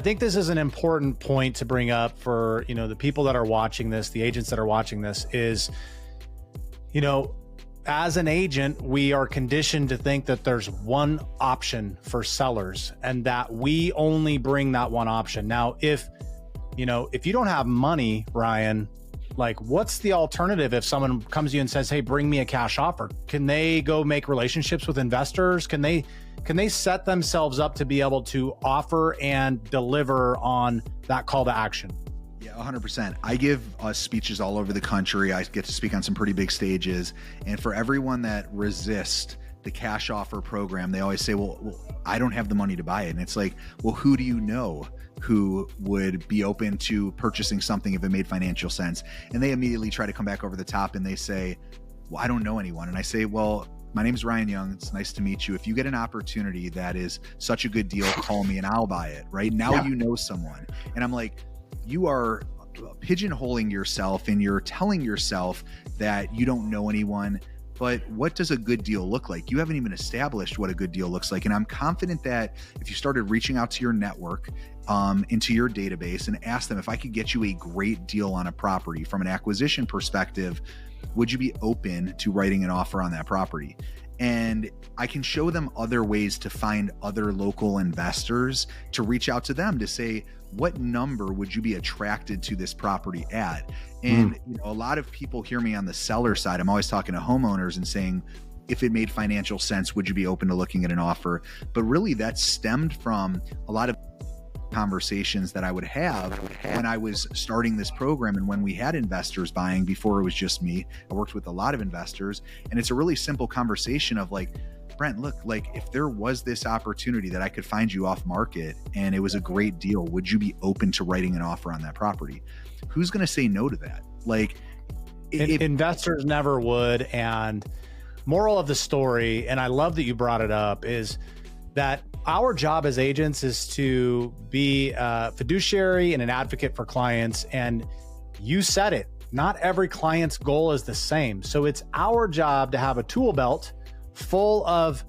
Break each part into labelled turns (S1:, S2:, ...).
S1: think this is an important point to bring up for, the people that are watching this, the agents that are watching this is, as an agent, we are conditioned to think that there's one option for sellers and that we only bring that one option. Now, if you don't have money, Ryan, like what's the alternative if someone comes to you and says, hey, bring me a cash offer? Can they go make relationships with investors? Can they set themselves up to be able to offer and deliver on that call to action?
S2: Yeah, 100%. I give speeches all over the country. I get to speak on some pretty big stages. And for everyone that resists the cash offer program, they always say, well, I don't have the money to buy it. And it's like, well, who do you know who would be open to purchasing something if it made financial sense? And they immediately try to come back over the top and they say, well, I don't know anyone. And I say, well, my name is Ryan Young. It's nice to meet you. If you get an opportunity that is such a good deal, call me and I'll buy it. Right now, yeah. You know someone. And I'm like, you are pigeonholing yourself and you're telling yourself that you don't know anyone. But what does a good deal look like? You haven't even established what a good deal looks like. And I'm confident that if you started reaching out to your network, into your database and ask them, if I could get you a great deal on a property from an acquisition perspective, would you be open to writing an offer on that property? And I can show them other ways to find other local investors to reach out to them to say, what number would you be attracted to this property at? And a lot of people hear me on the seller side. I'm always talking to homeowners and saying, if it made financial sense, would you be open to looking at an offer? But really that stemmed from a lot of conversations that I would have when I was starting this program and when we had investors buying before it was just me. I worked with a lot of investors, and it's a really simple conversation of like, Brent, look, like if there was this opportunity that I could find you off market and it was a great deal, would you be open to writing an offer on that property? Who's going to say no to that? Like
S1: investors never would. And moral of the story, and I love that you brought it up, is that our job as agents is to be a fiduciary and an advocate for clients. And you said it, not every client's goal is the same. So it's our job to have a tool belt full of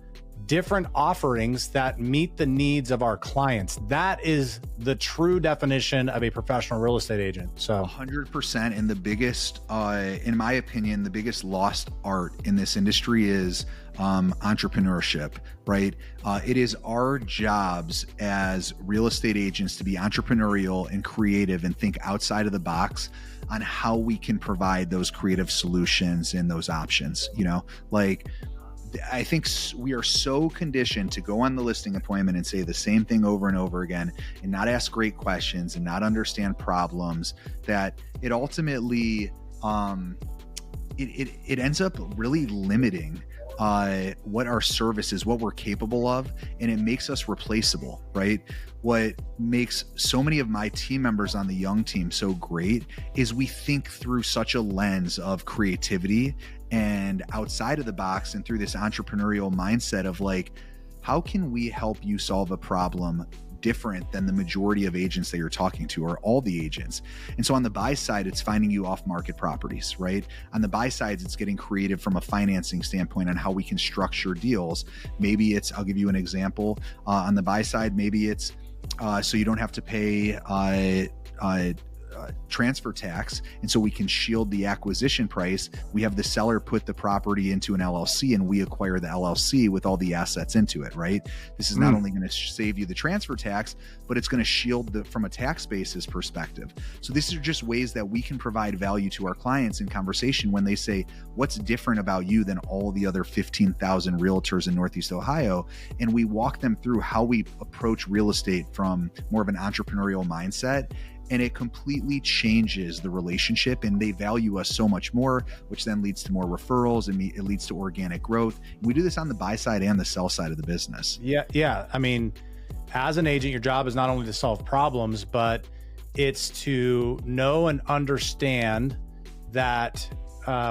S1: different offerings that meet the needs of our clients. That is the true definition of a professional real estate agent. So
S2: 100%. And the biggest, in my opinion, the biggest lost art in this industry is entrepreneurship, right? It is our jobs as real estate agents to be entrepreneurial and creative and think outside of the box on how we can provide those creative solutions and those options. I think we are so conditioned to go on the listing appointment and say the same thing over and over again and not ask great questions and not understand problems that it ultimately, it ends up really limiting what our service is, what we're capable of, and it makes us replaceable, right? What makes so many of my team members on the Young team so great is we think through such a lens of creativity and outside of the box and through this entrepreneurial mindset of like, how can we help you solve a problem different than the majority of agents that you're talking to, or all the agents? And so on the buy side, it's finding you off market properties, right? On the buy sides, it's getting creative from a financing standpoint on how we can structure deals. Maybe it's, I'll give you an example. On the buy side, maybe it's so you don't have to pay transfer tax, and so we can shield the acquisition price. We have the seller put the property into an LLC and we acquire the LLC with all the assets into it, right? This is not only going to save you the transfer tax, but it's going to shield from a tax basis perspective. So these are just ways that we can provide value to our clients in conversation when they say, what's different about you than all the other 15,000 realtors in Northeast Ohio? And we walk them through how we approach real estate from more of an entrepreneurial mindset. And it completely changes the relationship, and they value us so much more, which then leads to more referrals, and it leads to organic growth. We do this on the buy side and the sell side of the business.
S1: Yeah. I mean, as an agent, your job is not only to solve problems, but it's to know and understand that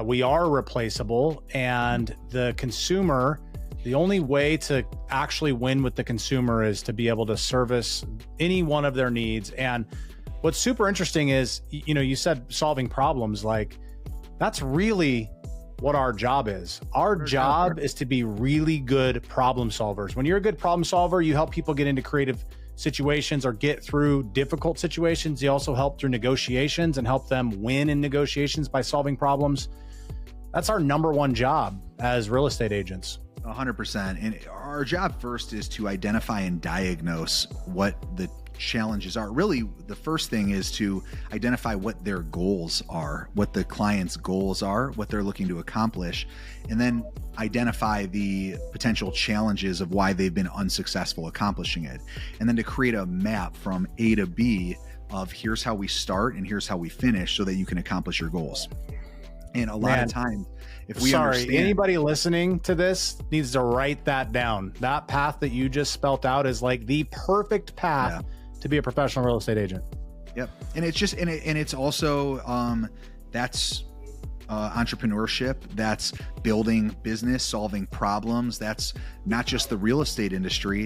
S1: we are replaceable, and the consumer, the only way to actually win with the consumer is to be able to service any one of their needs. And what's super interesting is, you said solving problems, like that's really what our job is. Our job is to be really good problem solvers. When you're a good problem solver, you help people get into creative situations or get through difficult situations. You also help through negotiations and help them win in negotiations by solving problems. That's our number one job as real estate agents.
S2: 100%. And our job first is to identify and diagnose what the challenges are. Really, the first thing is to identify what their goals are, what the client's goals are, what they're looking to accomplish, and then identify the potential challenges of why they've been unsuccessful accomplishing it. And then to create a map from A to B of here's how we start and here's how we finish so that you can accomplish your goals. And a lot of times, if we understand,
S1: anybody listening to this needs to write that down. That path that you just spelt out is like the perfect path to be a professional real estate agent.
S2: Yep. And it's just, and it's also, that's entrepreneurship, that's building business, solving problems. That's not just the real estate industry.